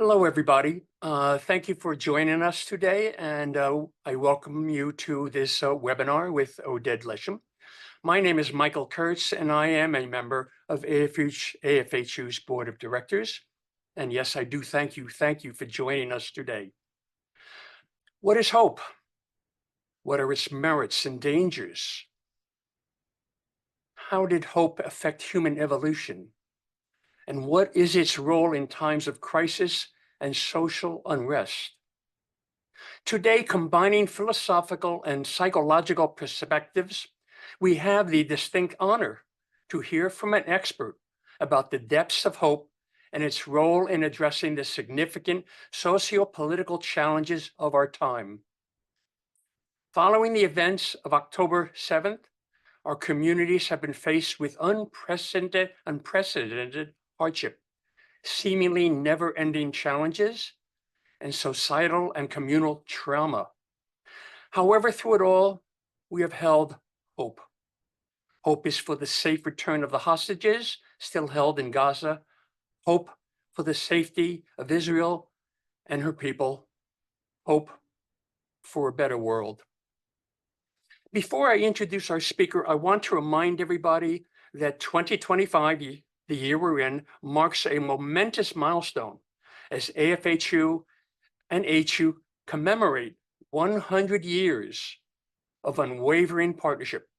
Hello, everybody. Thank you for joining us today, and I welcome you to this webinar with Oded Lesham. My name is Michael Kurtz, and I am a member of AFHU's Board of Directors. And yes, I do thank you for joining us today. What is hope? What are its merits and dangers? How did hope affect human evolution? And what is its role in times of crisis and social unrest? Today, combining philosophical and psychological perspectives, we have the distinct honor to hear from an expert about the depths of hope and its role in addressing the significant socio-political challenges of our time. Following the events of October 7th, our communities have been faced with unprecedented hardship, seemingly never-ending challenges, and societal and communal trauma. However, through it all, we have held hope. Hope is for the safe return of the hostages still held in Gaza. Hope for the safety of Israel and her people. Hope for a better world. Before I introduce our speaker, I want to remind everybody that 2025, the year we're in, marks a momentous milestone as AFHU and HU commemorate 100 years of unwavering partnership.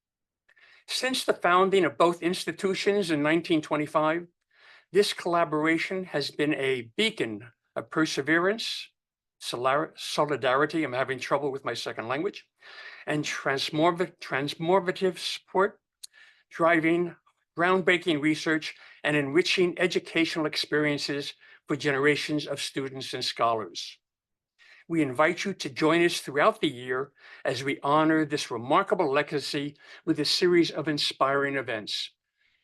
Since the founding of both institutions in 1925, this collaboration has been a beacon of perseverance, solidarity, I'm having trouble with my second language, and transformative support, driving groundbreaking research and enriching educational experiences for generations of students and scholars. We invite you to join us throughout the year as we honor this remarkable legacy with a series of inspiring events.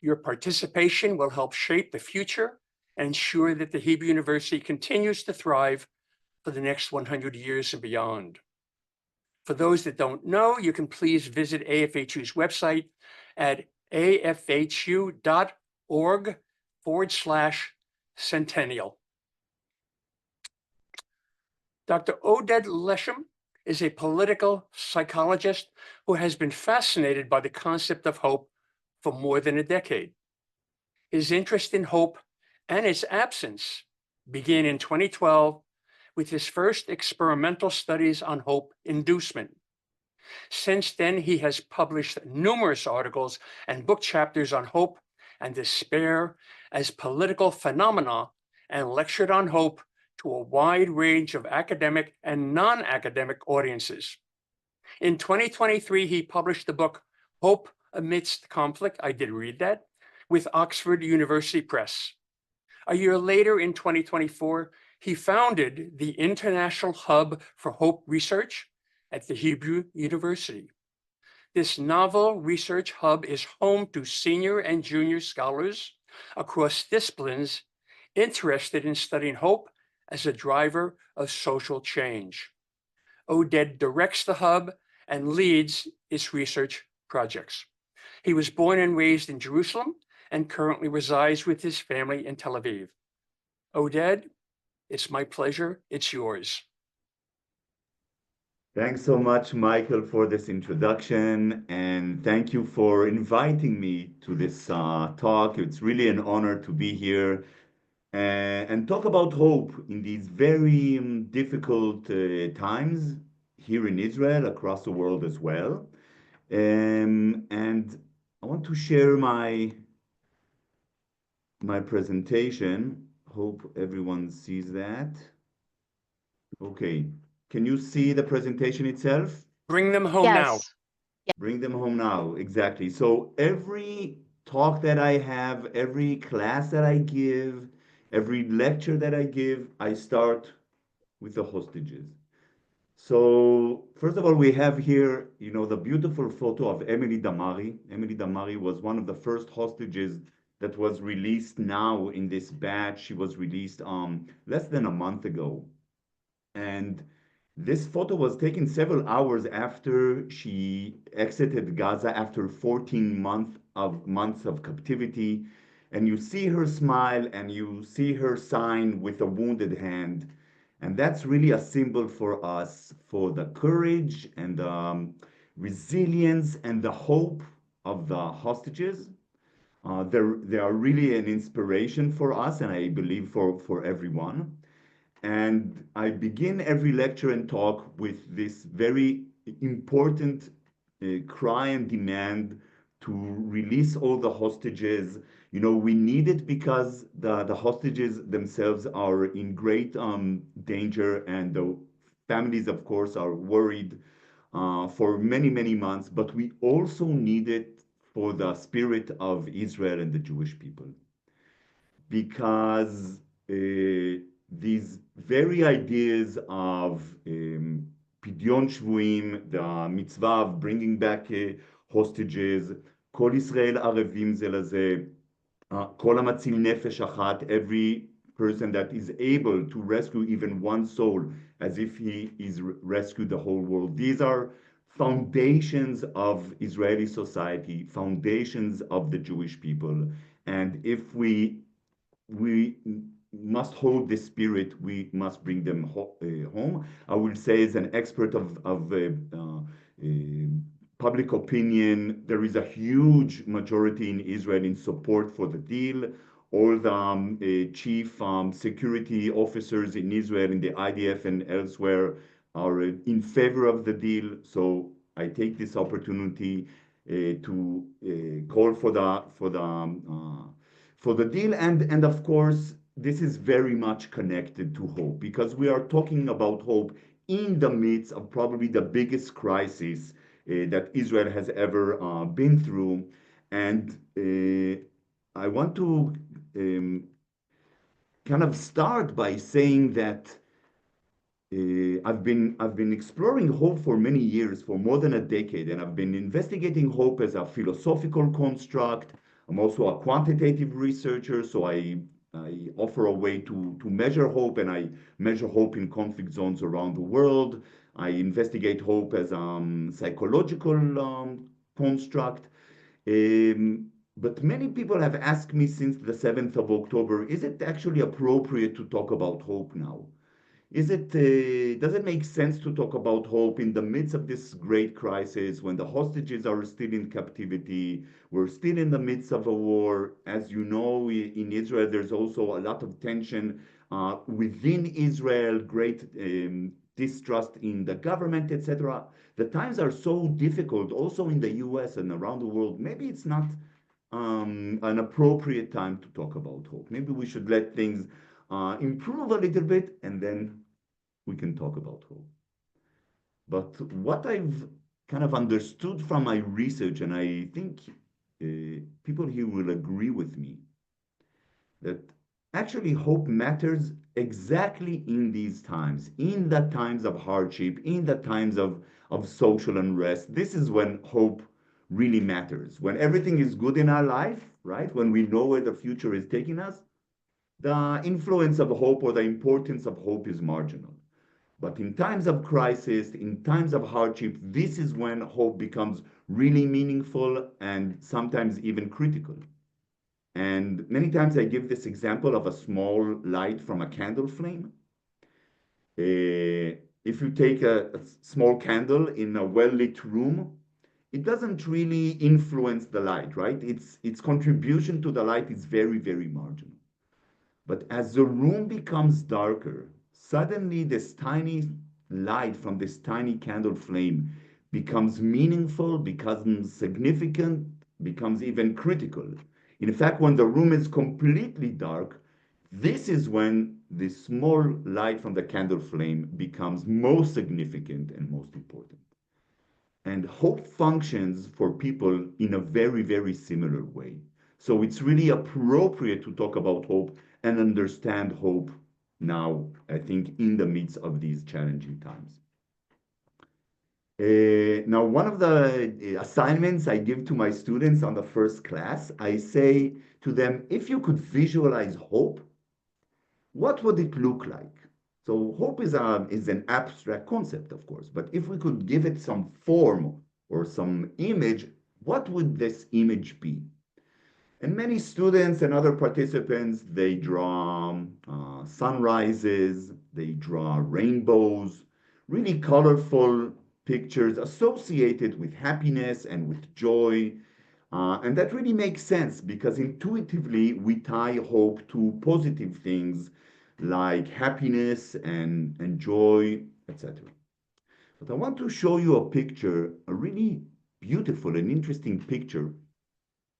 Your participation will help shape the future and ensure that the Hebrew University continues to thrive for the next 100 years and beyond. For those that don't know, you can please visit AFHU's website at afhu.org/centennial. Dr. Oded Lesham is a political psychologist who has been fascinated by the concept of hope for more than a decade. His interest in hope and its absence began in 2012 with his first experimental studies on hope inducement. Since then, he has published numerous articles and book chapters on hope and despair as political phenomena and lectured on hope to a wide range of academic and non-academic audiences. In 2023, he published the book Hope Amidst Conflict, I did read that, with Oxford University Press. A year later, in 2024, he founded the International Hub for Hope Research at the Hebrew University. This novel research hub is home to senior and junior scholars across disciplines interested in studying hope as a driver of social change. Oded directs the hub and leads its research projects. He was born and raised in Jerusalem and currently resides with his family in Tel Aviv. Oded, it's my pleasure. It's yours. Thanks so much, Michael, for this introduction, and thank you for inviting me to this talk. It's really an honor to be here and talk about hope in these very difficult times here in Israel, across the world as well. And I want to share my presentation. Hope everyone sees that. Okay. Can you see the presentation itself? Bring them home now. Yes. Bring them home now, exactly. So every talk that I have, every class that I give, every lecture that I give, I start with the hostages. So first of all, we have here, the beautiful photo of Emily Damari. Emily Damari was one of the first hostages that was released now in this batch. She was released less than a month ago. And this photo was taken several hours after she exited Gaza after 14 months of captivity. and you see her smile and you see her sign with a wounded hand. And that's really a symbol for us for the courage and the resilience and the hope of the hostages. They are really an inspiration for us, and I believe for everyone. And I begin every lecture and talk with this very important cry and demand to release all the hostages. You know, we need it because the hostages themselves are in great danger, and the families, of course, are worried for many, many months. But we also need it for the spirit of Israel and the Jewish people, because these very ideas of Pidyon Shvuim, the mitzvah of bringing back hostages, Kol Israel Arevim זה לזה, Kol HaMatzil Nefesh Achat, every person that is able to rescue even one soul as if he is rescued the whole world. These are foundations of Israeli society, foundations of the Jewish people. And if we must hold the spirit. We must bring them home. I will say, as an expert of public opinion, there is a huge majority in Israel in support for the deal. All the chief security officers in Israel, in the IDF and elsewhere, are in favor of the deal. So I take this opportunity to call for the deal. And of course, this is very much connected to hope, because we are talking about hope in the midst of probably the biggest crisis that Israel has ever been through. And I want to kind of start by saying that I've been exploring hope for many years, for more than a decade, and I've been investigating hope as a philosophical construct. I'm also a quantitative researcher, so I offer a way to measure hope, and I measure hope in conflict zones around the world. I investigate hope as a psychological construct. But many people have asked me since the 7th of October, is it actually appropriate to talk about hope now? Does it make sense to talk about hope in the midst of this great crisis when the hostages are still in captivity? We're still in the midst of a war. As you know, in Israel, there's also a lot of tension within Israel, great distrust in the government, etc. The times are so difficult, also in the US and around the world. Maybe it's not an appropriate time to talk about hope. Maybe we should let things improve a little bit, and then we can talk about hope. But what I've kind of understood from my research, and I think people here will agree with me, that actually hope matters exactly in these times, in the times of hardship, in the times of social unrest. This is when hope really matters. When everything is good in our life, right? When we know where the future is taking us, the influence of hope or the importance of hope is marginal. But in times of crisis, in times of hardship, this is when hope becomes really meaningful and sometimes even critical. And many times I give this example of a small light from a candle flame. If you take a small candle in a well-lit room, it doesn't really influence the light, right? Its contribution to the light is very, very marginal. But as the room becomes darker, suddenly this tiny light from this tiny candle flame becomes meaningful, becomes significant, becomes even critical. In fact, when the room is completely dark, this is when the small light from the candle flame becomes most significant and most important. And hope functions for people in a very, very similar way. So it's really appropriate to talk about hope and understand hope now, I think, in the midst of these challenging times. Now, one of the assignments I give to my students on the first class, I say to them, if you could visualize hope, what would it look like? So hope is an abstract concept, of course, but if we could give it some form or some image, what would this image be? And many students and other participants, they draw sunrises, they draw rainbows, really colorful pictures associated with happiness and with joy. And that really makes sense because intuitively we tie hope to positive things like happiness and joy, etc. But I want to show you a picture, a really beautiful and interesting picture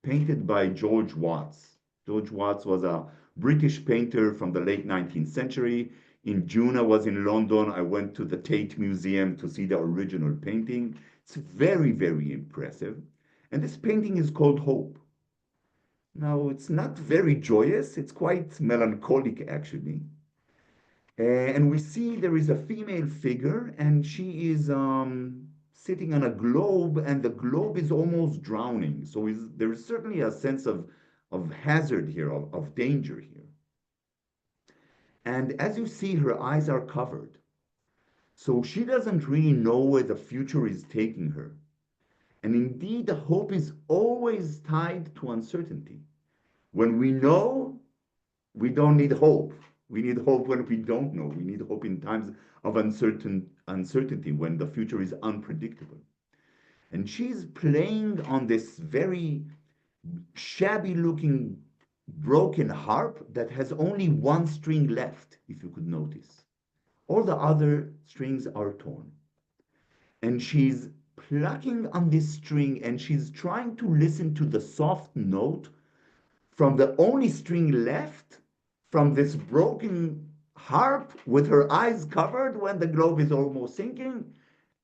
painted by George Watts. George Watts was a British painter from the late 19th century. In June, I was in London. I went to the Tate Museum to see the original painting. It's very, very impressive. And this painting is called Hope. Now, it's not very joyous. It's quite melancholic, actually. And we see there is a female figure, and she is sitting on a globe, and the globe is almost drowning. So there is certainly a sense of hazard here, of danger here. And as you see, her eyes are covered. So she doesn't really know where the future is taking her. And indeed, the hope is always tied to uncertainty. When we know, we don't need hope. We need hope when we don't know. We need hope in times of uncertainty when the future is unpredictable. And she's playing on this very shabby looking broken harp that has only one string left, if you could notice. All the other strings are torn. And she's plucking on this string and she's trying to listen to the soft note from the only string left from this broken harp with her eyes covered when the globe is almost sinking.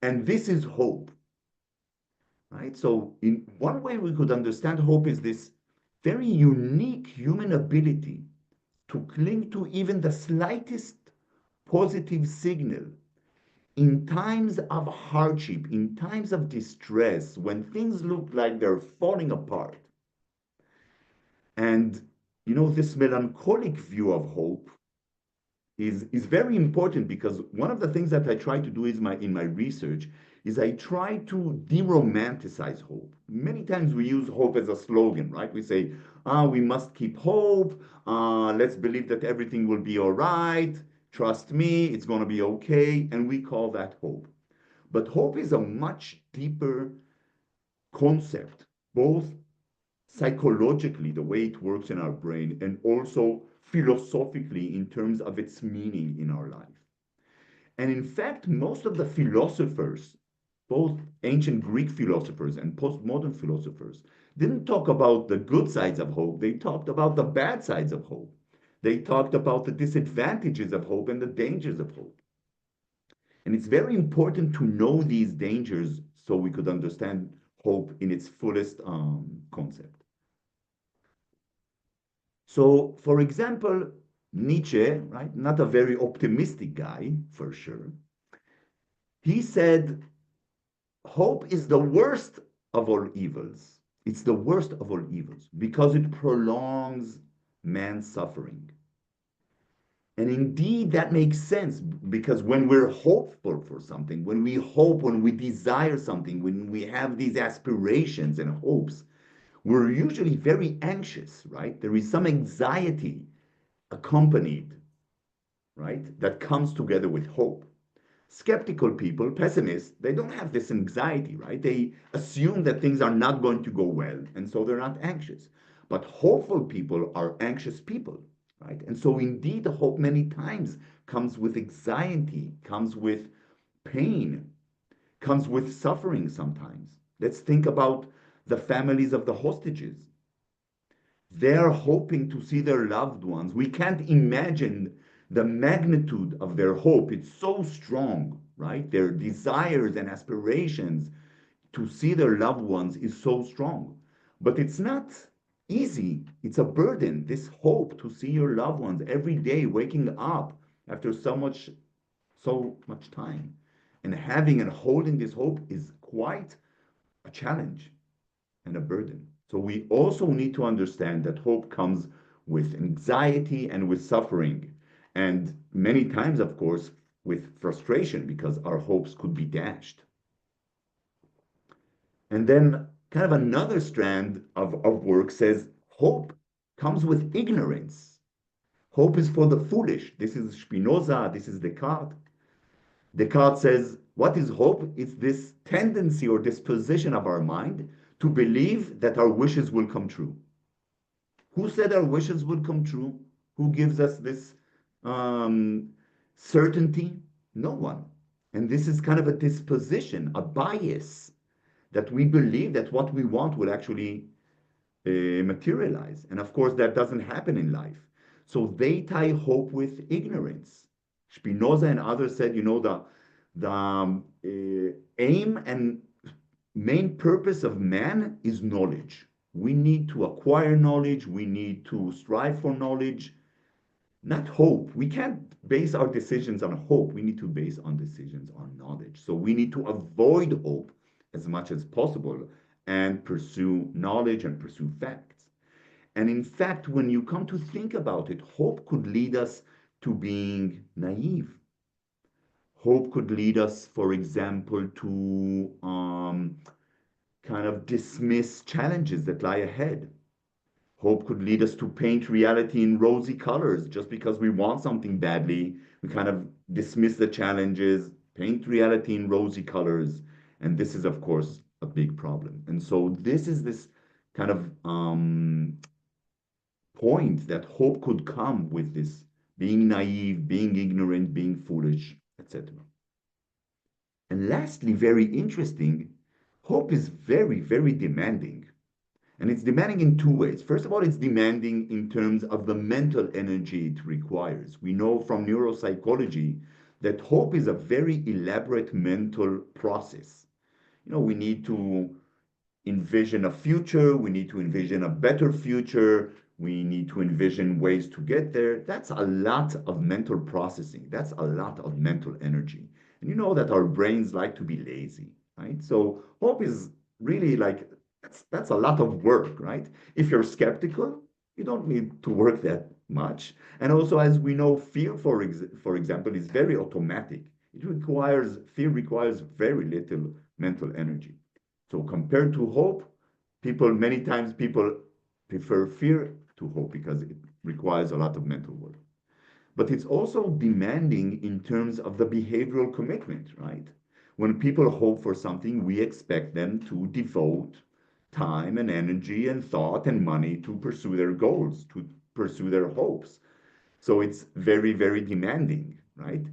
And this is hope, right? So, in one way we could understand hope is this very unique human ability to cling to even the slightest positive signal in times of hardship, in times of distress, when things look like they're falling apart. And this melancholic view of hope is very important because one of the things that I try to do is in my research is I try to de-romanticize hope. Many times we use hope as a slogan, right? We say, we must keep hope. Let's believe that everything will be all right. Trust me, it's going to be okay. And we call that hope. But hope is a much deeper concept, both psychologically, the way it works in our brain, and also philosophically in terms of its meaning in our life. And in fact, most of the philosophers, both ancient Greek philosophers and postmodern philosophers, didn't talk about the good sides of hope. They talked about the bad sides of hope. They talked about the disadvantages of hope and the dangers of hope. And it's very important to know these dangers so we could understand hope in its fullest concept. So, for example, Nietzsche, right, not a very optimistic guy for sure, he said, hope is the worst of all evils. It's the worst of all evils because it prolongs man's suffering. And indeed, that makes sense because when we're hopeful for something, when we hope, when we desire something, when we have these aspirations and hopes, we're usually very anxious, right? There is some anxiety accompanied, right? That comes together with hope. Skeptical people, pessimists, they don't have this anxiety, right? They assume that things are not going to go well, and so they're not anxious. But hopeful people are anxious people, right? And so indeed, hope many times comes with anxiety, comes with pain, comes with suffering sometimes. Let's think about the families of the hostages. They're hoping to see their loved ones. We can't imagine the magnitude of their hope. It's so strong, right? Their desires and aspirations to see their loved ones is so strong. But it's not easy. It's a burden, this hope to see your loved ones every day waking up after so much time. And having and holding this hope is quite a challenge and a burden. So we also need to understand that hope comes with anxiety and with suffering. And many times, of course, with frustration because our hopes could be dashed. And then kind of another strand of work says Hope comes with ignorance. Hope is for the foolish. This is Spinoza, this is Descartes. Descartes says, what is hope? It's this tendency or disposition of our mind to believe that our wishes will come true. Who said our wishes would come true? Who gives us this um, certainty? No one. And this is kind of a disposition, a bias that we believe that what we want will actually materialize. And of course, that doesn't happen in life. So they tie hope with ignorance. Spinoza and others said, the aim and main purpose of man is knowledge. We need to acquire knowledge. We need to strive for knowledge, not hope. We can't base our decisions on hope. We need to base on decisions on knowledge. So we need to avoid hope as much as possible and pursue knowledge and pursue facts. And in fact, when you come to think about it, hope could lead us to being naive. Hope could lead us, for example, to kind of dismiss challenges that lie ahead. Hope could lead us to paint reality in rosy colors just because we want something badly. We kind of dismiss the challenges, paint reality in rosy colors. And this is, of course, a big problem. And so this is this kind of point that hope could come with this being naive, being ignorant, being foolish, etc. And lastly, very interesting, hope is very, very demanding. And it's demanding in two ways. First of all, it's demanding in terms of the mental energy it requires. We know from neuropsychology that hope is a very elaborate mental process. We need to envision a future, we need to envision a better future, we need to envision ways to get there. That's a lot of mental processing. That's a lot of mental energy. And you know that our brains like to be lazy, right? So hope is really like that's a lot of work, right? If you're skeptical, you don't need to work that much. And also, as we know, fear, for example, is very automatic. Fear requires very little mental energy. So compared to hope, many times people prefer fear to hope because it requires a lot of mental work. But it's also demanding in terms of the behavioral commitment, right? When people hope for something, we expect them to devote time and energy and thought and money to pursue their goals, to pursue their hopes. So it's very, very demanding, right?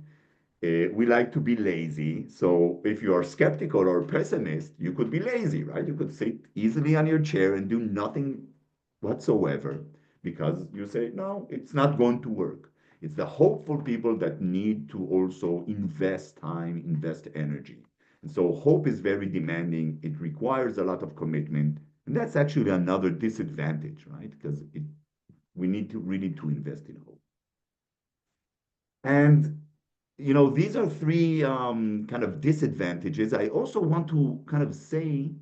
We like to be lazy. So if you are skeptical or pessimist, you could be lazy, right? You could sit easily on your chair and do nothing whatsoever because you say, no, it's not going to work. It's the hopeful people that need to also invest time, invest energy. And so hope is very demanding. It requires a lot of commitment. And that's actually another disadvantage, right? Because we need to really to invest in hope. And these are three kind of disadvantages. I also want to kind of say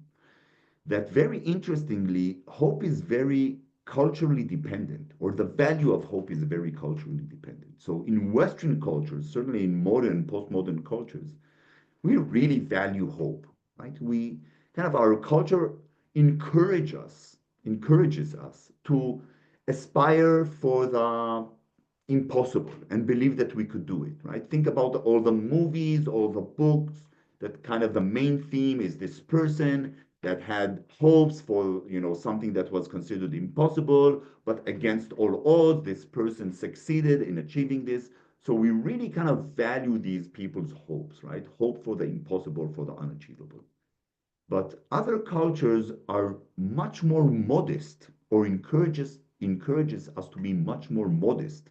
that very interestingly, hope is very culturally dependent, or the value of hope is very culturally dependent. So in Western cultures, certainly in modern, postmodern cultures, we really value hope, right? We kind of our culture encourages us to aspire for the impossible and believe that we could do it, right? Think about all the movies, all the books, that kind of the main theme is this person that had hopes for, something that was considered impossible, but against all odds, this person succeeded in achieving this. So we really kind of value these people's hopes, right? Hope for the impossible, for the unachievable. But other cultures are much more modest or encourages us to be much more modest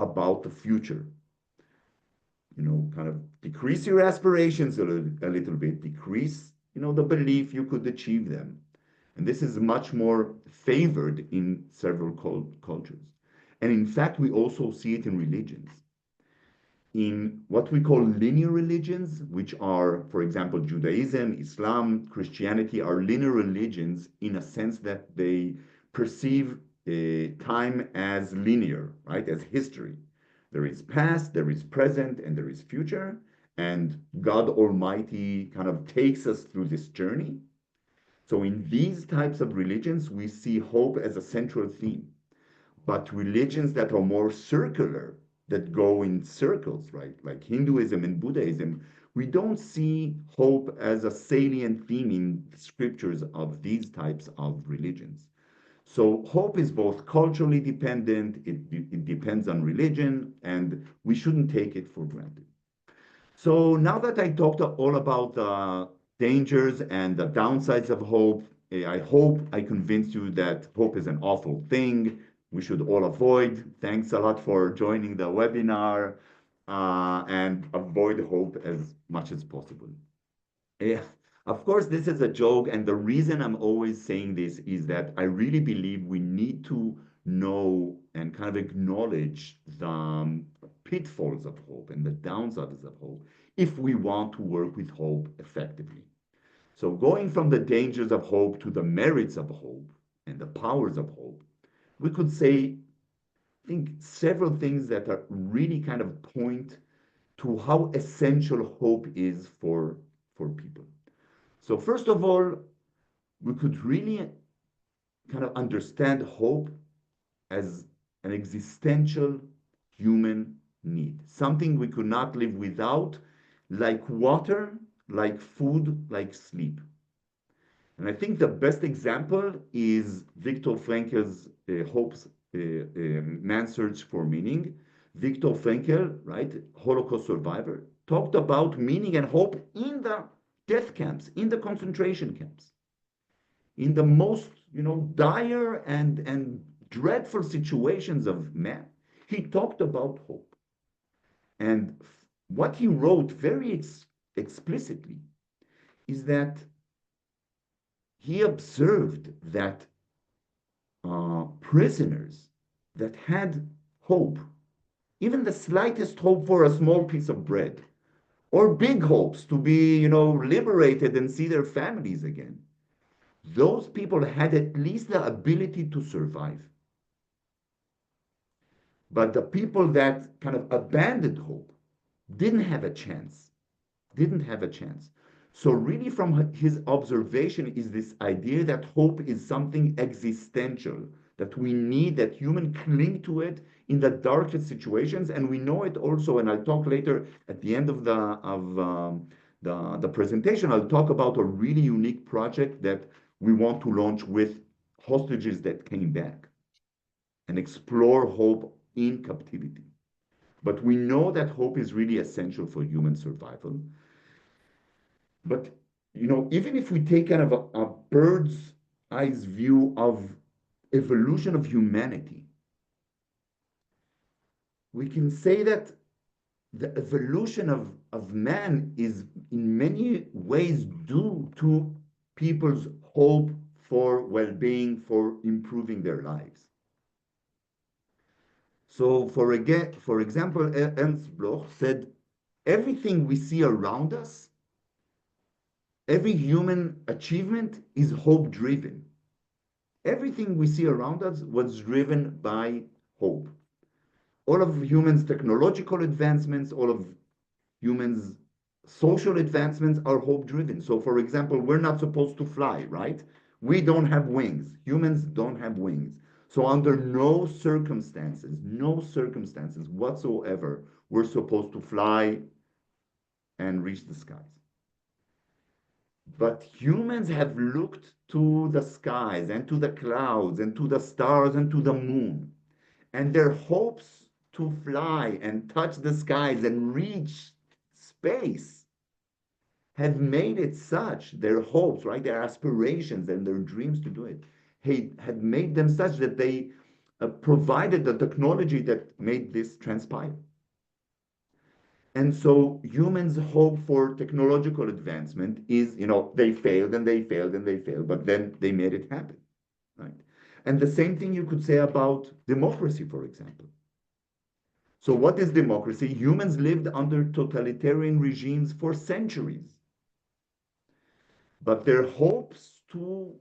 about the future. Kind of decrease your aspirations a little bit, decrease, the belief you could achieve them. And this is much more favored in several cultures. And in fact, we also see it in religions. In what we call linear religions, which are, for example, Judaism, Islam, Christianity, are linear religions in a sense that they perceive time as linear, right, as history. There is past, there is present, and there is future. And God Almighty kind of takes us through this journey. So in these types of religions, we see hope as a central theme. But religions that are more circular, that go in circles, right? Like Hinduism and Buddhism, we don't see hope as a salient theme in the scriptures of these types of religions. So hope is both culturally dependent, it depends on religion, and we shouldn't take it for granted. So now that I talked all about the dangers and the downsides of hope, I hope I convinced you that hope is an awful thing we should all avoid. Thanks a lot for joining the webinar and avoid hope as much as possible. Yeah, of course, this is a joke, and the reason I'm always saying this is that I really believe we need to know and kind of acknowledge the pitfalls of hope and the downsides of hope if we want to work with hope effectively. So, going from the dangers of hope to the merits of hope and the powers of hope, we could say, I think, several things that are really kind of point to how essential hope is for people. So first of all, we could really kind of understand hope as an existential human need, something we could not live without, like water, like food, like sleep. And I think the best example is Viktor Frankl's Hope's Man's Search for Meaning. Viktor Frankl, right, Holocaust survivor, talked about meaning and hope in the death camps, in the concentration camps, in the most, dire and dreadful situations of man. He talked about hope. And what he wrote very explicitly is that he observed that prisoners that had hope, even the slightest hope for a small piece of bread, or big hopes to be, liberated and see their families again, those people had at least the ability to survive. But the people that kind of abandoned hope didn't have a chance, didn't have a chance. So, really, from his observation, is this idea that hope is something existential, that we need, that humans cling to it in the darkest situations. And we know it also, and I'll talk later at the end of the presentation, I'll talk about a really unique project that we want to launch with hostages that came back and explore hope in captivity. But we know that hope is really essential for human survival. But even if we take kind of a bird's eyes view of evolution of humanity, we can say that the evolution of man is in many ways due to people's hope for well-being, for improving their lives. So for example, Ernst Bloch said, everything we see around us, every human achievement is hope driven. Everything we see around us was driven by hope. All of humans' technological advancements, all of humans' social advancements are hope driven. So, for example, we're not supposed to fly, right? We don't have wings. Humans don't have wings. So, under no circumstances whatsoever, we're supposed to fly and reach the skies. But humans have looked to the skies and to the clouds and to the stars and to the moon, and their hopes to fly and touch the skies and reach space have made it such, their hopes, right, their aspirations and their dreams to do it, had made them such that they provided the technology that made this transpire. And so humans hope for technological advancement is, they failed and they failed and they failed, but then they made it happen, right? And the same thing you could say about democracy, for example. So what is democracy? Humans lived under totalitarian regimes for centuries, but their hopes to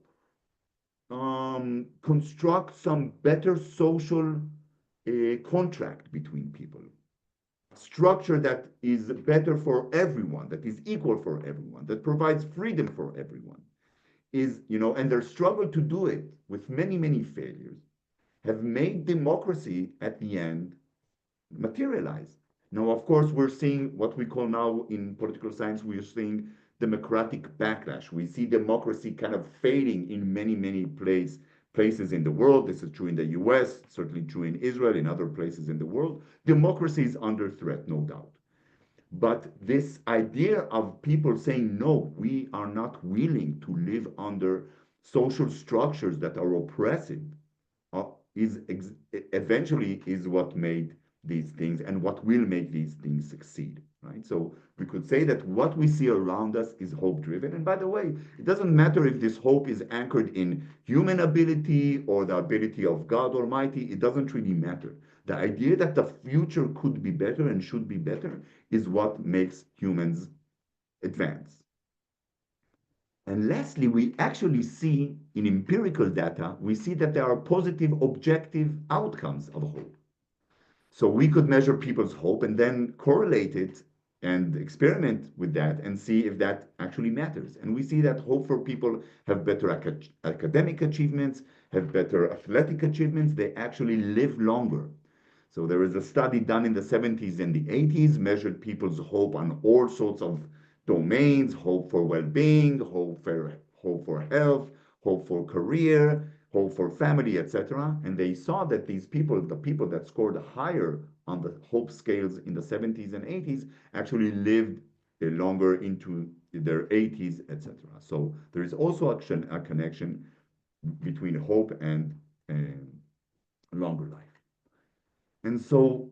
construct some better social contract between people, structure that is better for everyone, that is equal for everyone, that provides freedom for everyone. is, and their struggle to do it with many, many failures have made democracy at the end materialize. Now, of course, we're seeing what we call now in political science, we are seeing democratic backlash. We see democracy kind of fading in many, many places in the world. This is true in the US, certainly true in Israel, in other places in the world. Democracy is under threat, no doubt. But this idea of people saying, no, we are not willing to live under social structures that are oppressive, uh, is eventually is what made these things and what will make these things succeed, right? So we could say that what we see around us is hope driven. And by the way, it doesn't matter if this hope is anchored in human ability or the ability of God Almighty, it doesn't really matter. The idea that the future could be better and should be better is what makes humans advance. And lastly, we actually see in empirical data, we see that there are positive objective outcomes of hope. So we could measure people's hope and then correlate it and experiment with that and see if that actually matters. And we see that hope for people have better academic achievements, have better athletic achievements, they actually live longer. So there is a study done in the 70s and the 80s, measured people's hope on all sorts of domains, hope for well-being, hope for health, hope for career, hope for family, etc. And they saw that these people, the people that scored higher on the hope scales in the 70s and 80s, actually lived longer into their 80s, etc. So there is also a connection between hope and longer life. And so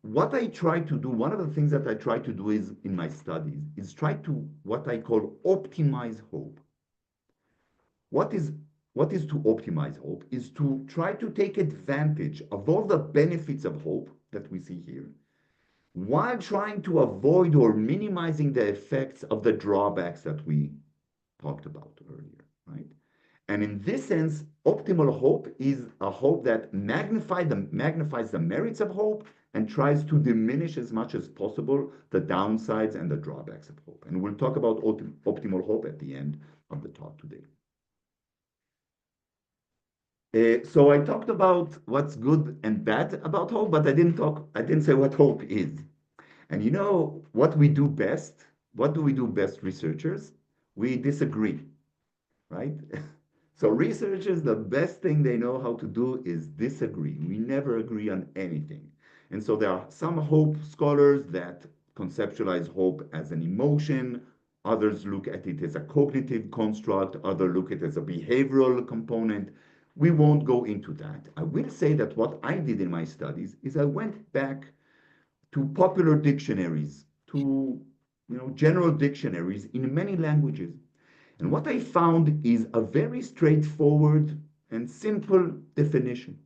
what I try to do, one of the things that I try to do is in my studies, is try to what I call optimize hope. What is to optimize hope is to try to take advantage of all the benefits of hope that we see here, while trying to avoid or minimizing the effects of the drawbacks that we talked about earlier, right? And in this sense, optimal hope is a hope that magnifies the merits of hope and tries to diminish as much as possible the downsides and the drawbacks of hope. And we'll talk about optimal hope at the end of the talk today. So I talked about what's good and bad about hope, but I didn't say what hope is. And you know what we do best? What do we do best, researchers? We disagree, right? So researchers, the best thing they know how to do is disagree. We never agree on anything. And so there are some hope scholars that conceptualize hope as an emotion. Others look at it as a cognitive construct. Others look at it as a behavioral component. We won't go into that. I will say that what I did in my studies is I went back to popular dictionaries, to general dictionaries in many languages. And what I found is a very straightforward and simple definition.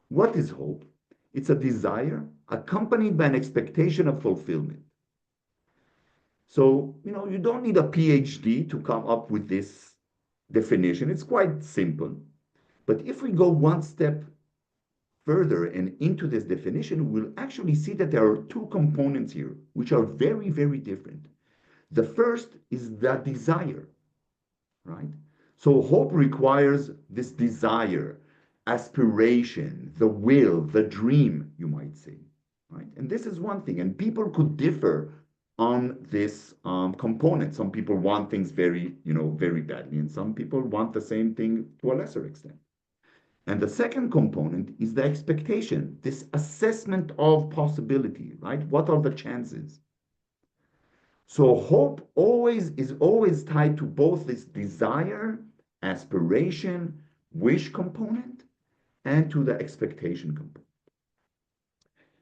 What is hope? It's a desire accompanied by an expectation of fulfillment. So, you don't need a PhD to come up with this definition. It's quite simple. But if we go one step further and into this definition, we'll actually see that there are two components here, which are very, very different. The first is the desire, right? So hope requires this desire, aspiration, the will, the dream, you might say, right? And this is one thing. And people could differ on this component. Some people want things very, very badly, and some people want the same thing to a lesser extent. And the second component is the expectation, this assessment of possibility, right? What are the chances? So hope is always tied to both this desire, aspiration, wish component, and to the expectation component.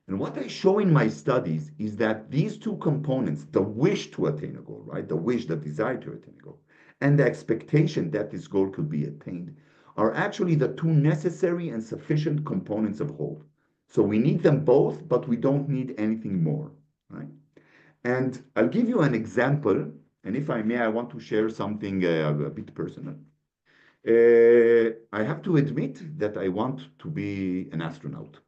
And what I show in my studies is that these two components, the wish to attain a goal, right? The wish, the desire to attain a goal, and the expectation that this goal could be attained, are actually the two necessary and sufficient components of hope. So we need them both, but we don't need anything more, right? And I'll give you an example, and if I may, I want to share something a bit personal. I have to admit that I want to be an astronaut.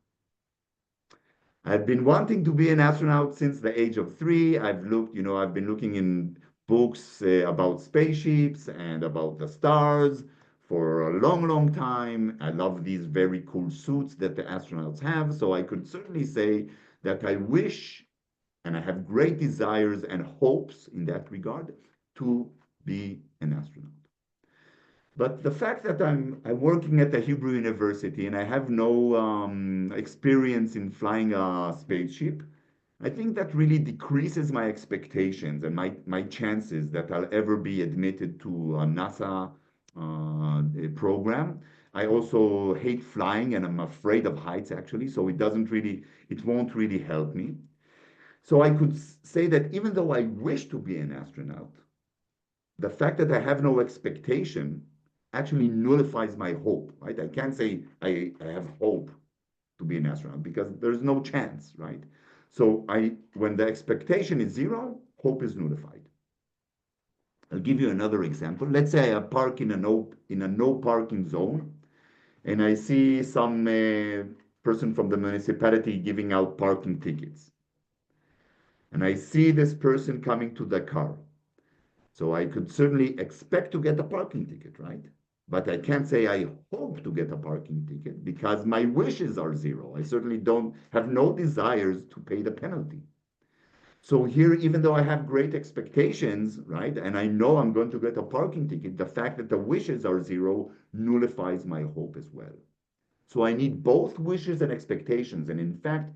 I've been wanting to be an astronaut since the age of 3. I've been looking in books about spaceships and about the stars for a long, long time. I love these very cool suits that the astronauts have. So I could certainly say that I wish and I have great desires and hopes in that regard to be an astronaut. But the fact that I'm working at the Hebrew University and I have no experience in flying a spaceship, I think that really decreases my expectations and my chances that I'll ever be admitted to a NASA program. I also hate flying and I'm afraid of heights actually, so it won't really help me. So I could say that even though I wish to be an astronaut, the fact that I have no expectation actually nullifies my hope, right? I can't say I have hope to be an astronaut because there's no chance, right? So when the expectation is zero, hope is nullified. I'll give you another example. Let's say I park in a no parking zone, and I see some person from the municipality giving out parking tickets, and I see this person coming to the car. So I could certainly expect to get a parking ticket, right? But I can't say I hope to get a parking ticket because my wishes are zero. I certainly don't have no desires to pay the penalty. So here, even though I have great expectations, right, and I know I'm going to get a parking ticket, the fact that the wishes are zero nullifies my hope as well. So I need both wishes and expectations. And in fact,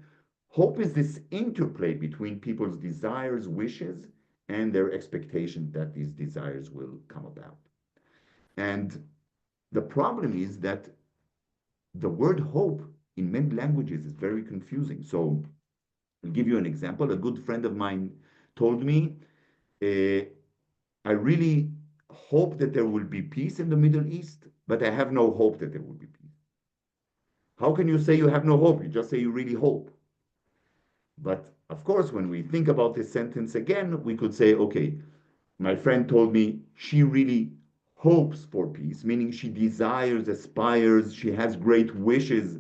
hope is this interplay between people's desires, wishes, and their expectation that these desires will come about. And the problem is that the word hope in many languages is very confusing. So I'll give you an example. A good friend of mine told me, uh, I really hope that there will be peace in the Middle East, but I have no hope that there will be peace. How can you say you have no hope? You just say you really hope. But of course, when we think about this sentence again, we could say, okay, my friend told me she really hopes for peace, meaning she desires, aspires, she has great wishes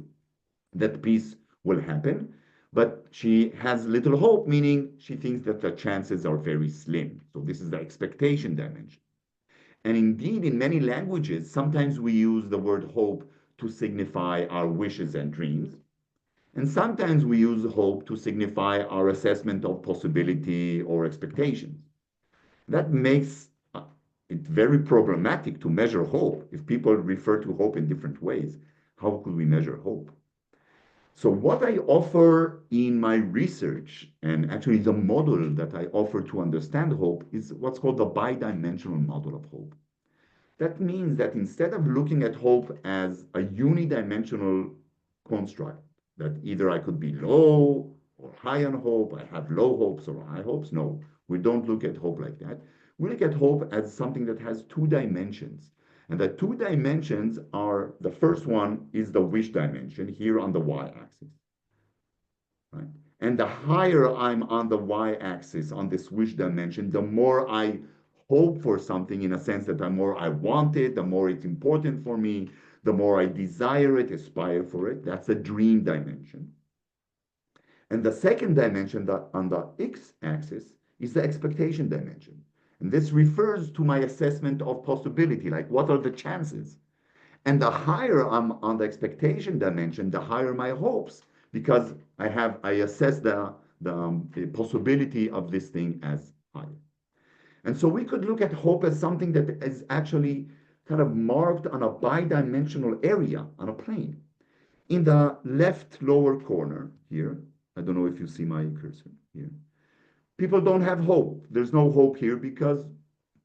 that peace will happen, but she has little hope, meaning she thinks that the chances are very slim. So this is the expectation dimension. And indeed, in many languages, sometimes we use the word hope to signify our wishes and dreams. And sometimes we use hope to signify our assessment of possibility or expectations. That makes it very problematic to measure hope. If people refer to hope in different ways, how could we measure hope? So what I offer in my research, and actually the model that I offer to understand hope, is what's called the bidimensional model of hope. That means that instead of looking at hope as a unidimensional construct, that either I could be low or high on hope, I have low hopes or high hopes. No, we don't look at hope like that. We look at hope as something that has two dimensions. And the two dimensions are, the first one is the wish dimension here on the y-axis, right? And the higher I'm on the y-axis on this wish dimension, the more I hope for something, in a sense that the more I want it, the more it's important for me, the more I desire it, aspire for it. That's a dream dimension. And the second dimension that on the x-axis is the expectation dimension. And this refers to my assessment of possibility, like what are the chances? And the higher I'm on the expectation dimension, the higher my hopes, because I assess the possibility of this thing as high. And so we could look at hope as something that is actually kind of marked on a bidimensional area on a plane. In the left lower corner here, I don't know if you see my cursor here, people don't have hope. There's no hope here because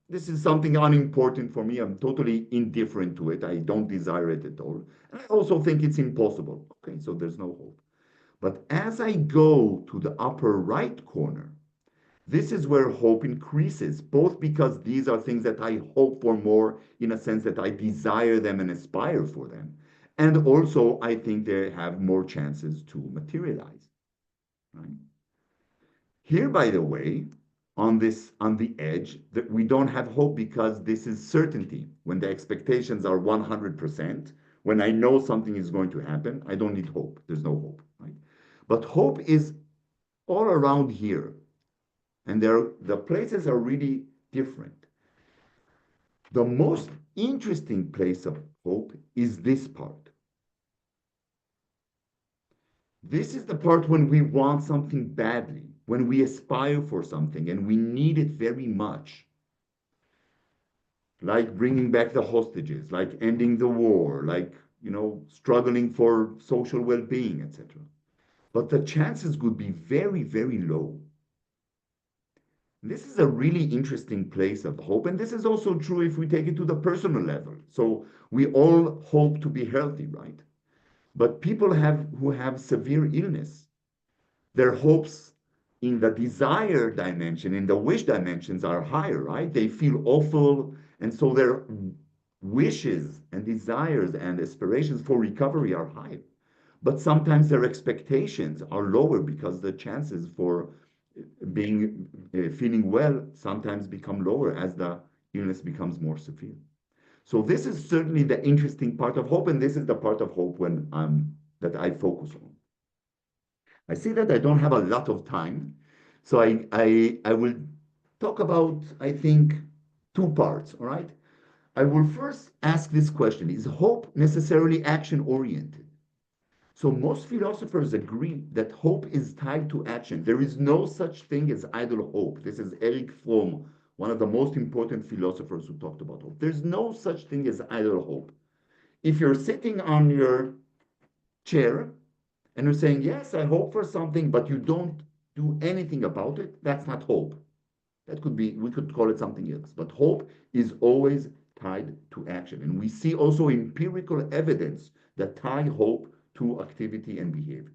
this is something unimportant for me. I'm totally indifferent to it. I don't desire it at all. And I also think it's impossible. Okay, so there's no hope. But as I go to the upper right corner, this is where hope increases, both because these are things that I hope for more in a sense that I desire them and aspire for them. And also, I think they have more chances to materialize. Right? Here, by the way, on the edge, that we don't have hope because this is certainty. When the expectations are 100%, when I know something is going to happen, I don't need hope. There's no hope, right? But hope is all around here. And the places are really different. The most interesting place of hope is this part. This is the part when we want something badly, when we aspire for something and we need it very much, like bringing back the hostages, like ending the war, like, struggling for social well-being, etc. But the chances would be very, very low. This is a really interesting place of hope. And this is also true if we take it to the personal level. So we all hope to be healthy, right? But people who have severe illness, their hopes in the desire dimension, in the wish dimensions are higher, right? They feel awful. And so their wishes and desires and aspirations for recovery are higher. But sometimes their expectations are lower because the chances for being feeling well sometimes become lower as the illness becomes more severe. So this is certainly the interesting part of hope, and this is the part of hope when that I focus on. I see that I don't have a lot of time, so I will talk about, I think, two parts. All right. I will first ask this question: is hope necessarily action oriented? So most philosophers agree that hope is tied to action. There is no such thing as idle hope. This is Erich Fromm, one of the most important philosophers who talked about hope. There's no such thing as idle hope. If you're sitting on your chair and you're saying, yes, I hope for something, but you don't do anything about it, that's not hope. That could be, we could call it something else. But hope is always tied to action. And we see also empirical evidence that tie hope to activity and behavior.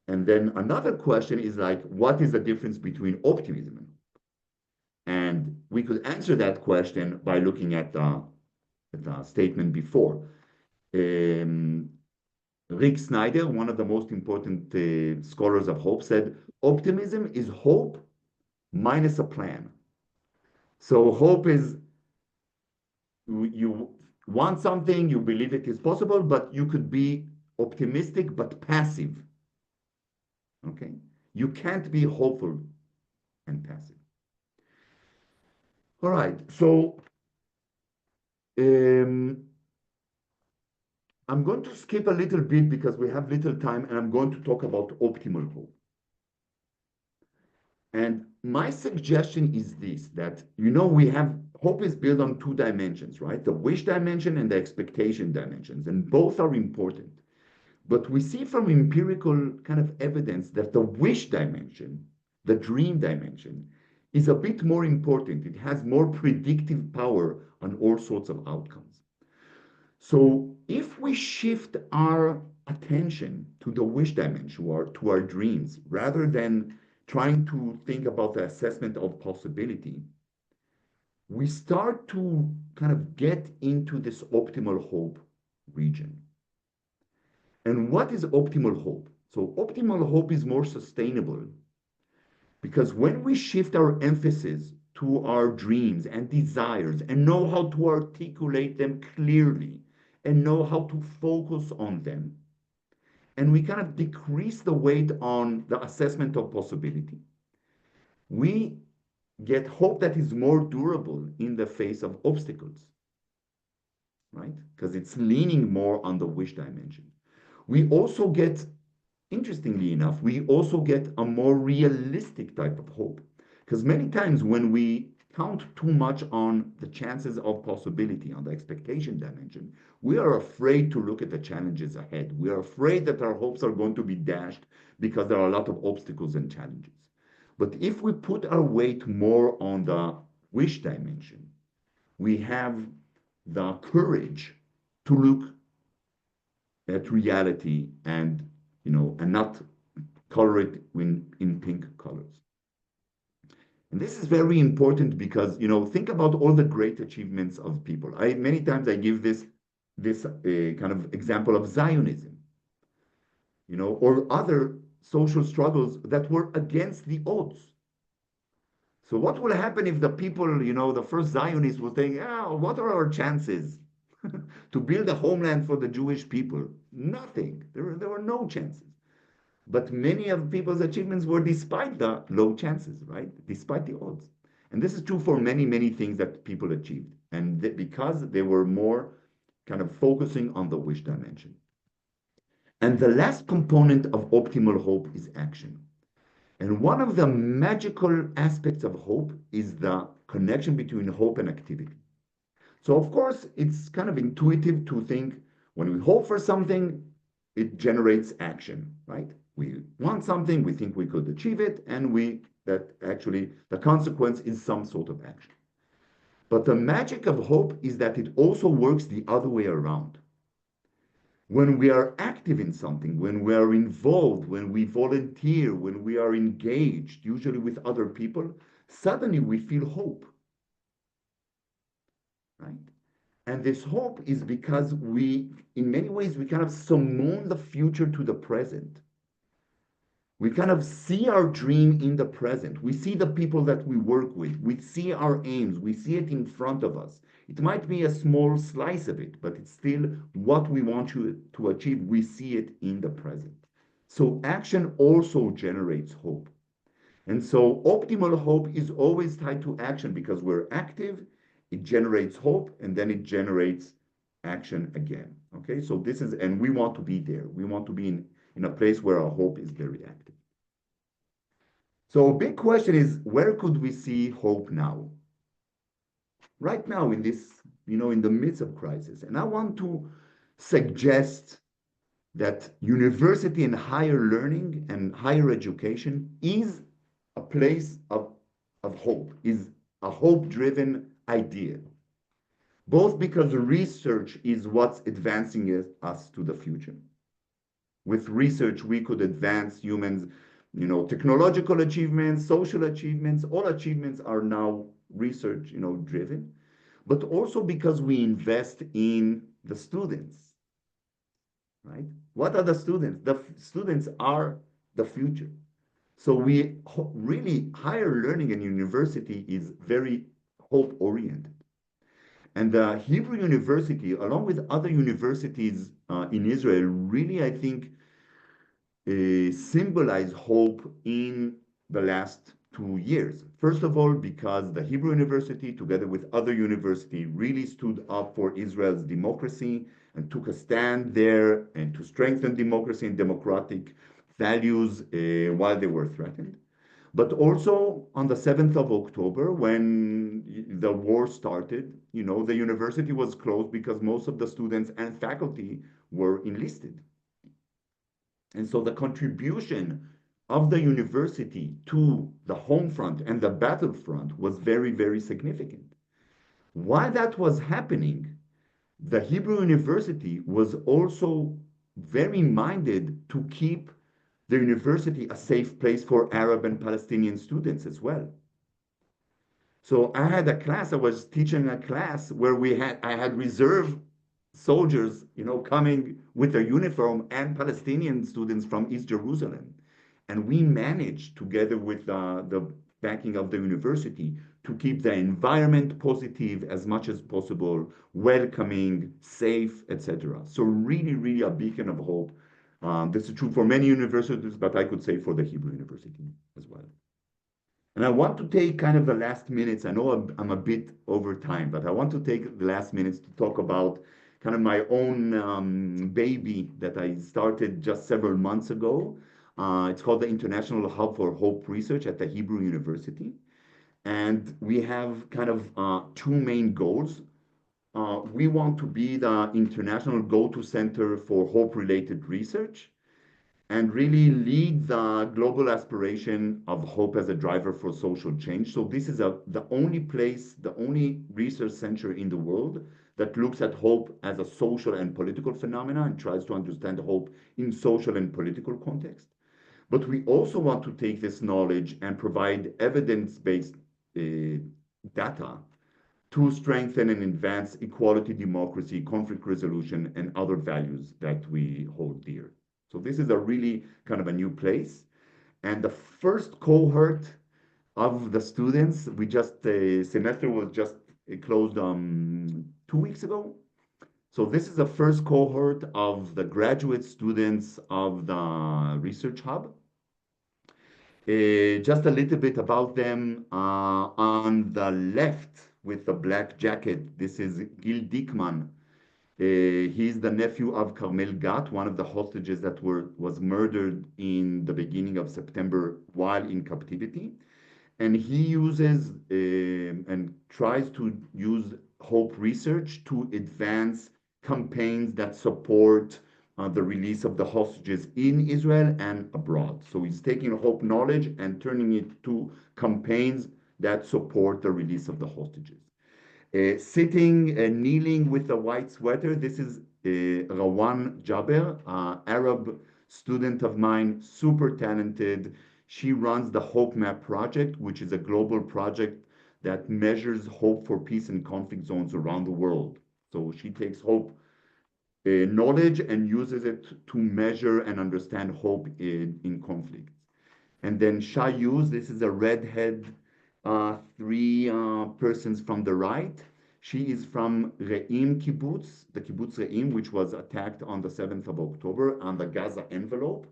And then another question is like, what is the difference between optimism and hope? And we could answer that question by looking at the statement before. Rick Snyder, one of the most important scholars of hope, said, optimism is hope minus a plan. So hope is you want something, you believe it is possible, but you could be optimistic but passive. Okay? You can't be hopeful and passive. All right. So um, I'm going to skip a little bit because we have little time, and I'm going to talk about optimal hope. And my suggestion is this, that, we have hope is built on two dimensions, right? The wish dimension and the expectation dimensions, and both are important. But we see from empirical kind of evidence that the wish dimension, the dream dimension, is a bit more important. It has more predictive power on all sorts of outcomes. So if we shift our attention to the wish dimension or to our dreams, rather than trying to think about the assessment of possibility, we start to kind of get into this optimal hope region. And what is optimal hope? So optimal hope is more sustainable because when we shift our emphasis to our dreams and desires and know how to articulate them clearly and know how to focus on them, and we kind of decrease the weight on the assessment of possibility, we get hope that is more durable in the face of obstacles, right? Because it's leaning more on the wish dimension. We also get, interestingly enough, we also get a more realistic type of hope. Because many times when we count too much on the chances of possibility, on the expectation dimension, we are afraid to look at the challenges ahead. We are afraid that our hopes are going to be dashed because there are a lot of obstacles and challenges. But if we put our weight more on the wish dimension, we have the courage to look at reality and not color it in pink colors. And this is very important because think about all the great achievements of people. Many times I give this kind of example of Zionism, or other social struggles that were against the odds. So what will happen if the people, the first Zionists will think, what are our chances to build a homeland for the Jewish people? Nothing. There were no chances. But many of people's achievements were despite the low chances, right? Despite the odds. And this is true for many, many things that people achieved. And because they were more kind of focusing on the wish dimension. And the last component of optimal hope is action. And one of the magical aspects of hope is the connection between hope and activity. So, of course, it's kind of intuitive to think when we hope for something, it generates action, right? We want something, we think we could achieve it, and that actually the consequence is some sort of action. But the magic of hope is that it also works the other way around. When we are active in something, when we are involved, when we volunteer, when we are engaged, usually with other people, suddenly we feel hope, right? And this hope is because in many ways, we kind of summon the future to the present. We kind of see our dream in the present. We see the people that we work with. We see our aims. We see it in front of us. It might be a small slice of it, but it's still what we want to achieve. We see it in the present. So action also generates hope. And so optimal hope is always tied to action because we're active, it generates hope, and then it generates action again. Okay, so and we want to be there. We want to be in a place where our hope is very active. So a big question is, where could we see hope now? Right now in this, in the midst of crisis. And I want to suggest that university and higher learning and higher education is a place of hope, is a hope-driven idea, both because research is what's advancing us to the future. With research, we could advance humans, technological achievements, social achievements, all achievements are now research, driven, but also because we invest in the students, right? What are the students? The students are the future. So we really higher learning and university is very hope oriented. And the Hebrew University, along with other universities in Israel, really, I think, symbolize hope in the last 2 years. First of all, because the Hebrew University, together with other universities, really stood up for Israel's democracy and took a stand there and to strengthen democracy and democratic values while they were threatened. But also on the 7th of October, when the war started, the university was closed because most of the students and faculty were enlisted. And so the contribution of the university to the home front and the battlefront was very, very significant. While that was happening, the Hebrew University was also very minded to keep the university a safe place for Arab and Palestinian students as well. So I was teaching a class where I had reserve soldiers, coming with their uniform and Palestinian students from East Jerusalem. And we managed, together with the backing of the university, to keep the environment positive as much as possible, welcoming, safe, etc. So really, really a beacon of hope. This is true for many universities, but I could say for the Hebrew University as well. And I want to take kind of the last minutes. I know I'm a bit over time, but I want to take the last minutes to talk about kind of my own baby that I started just several months ago. It's called the International Hub for Hope Research at the Hebrew University. And we have kind of two main goals. We want to be the international go-to center for hope-related research and really lead the global aspiration of hope as a driver for social change. So this is the only place, the only research center in the world that looks at hope as a social and political phenomena and tries to understand hope in social and political context. But we also want to take this knowledge and provide evidence-based data to strengthen and advance equality, democracy, conflict resolution, and other values that we hold dear. So this is a really kind of a new place. And the first cohort of the students, the semester was just closed 2 weeks ago. So this is the first cohort of the graduate students of the Research Hub. Just a little bit about them. On the left with the black jacket, this is Gil Dickman. He's the nephew of Carmel Gat, one of the hostages that was murdered in the beginning of September while in captivity. And he uses and tries to use hope research to advance campaigns that support the release of the hostages in Israel and abroad. So he's taking hope knowledge and turning it to campaigns that support the release of the hostages. Sitting and kneeling with a white sweater, this is Rawan Jaber, Arab student of mine, super talented. She runs the Hope Map Project, which is a global project that measures hope for peace in conflict zones around the world. So she takes hope knowledge and uses it to measure and understand hope in conflict. And then Shayuz, this is a redhead, three persons from the right. She is from Re'im kibbutz, the kibbutz Re'im, which was attacked on the 7th of October on the Gaza envelope.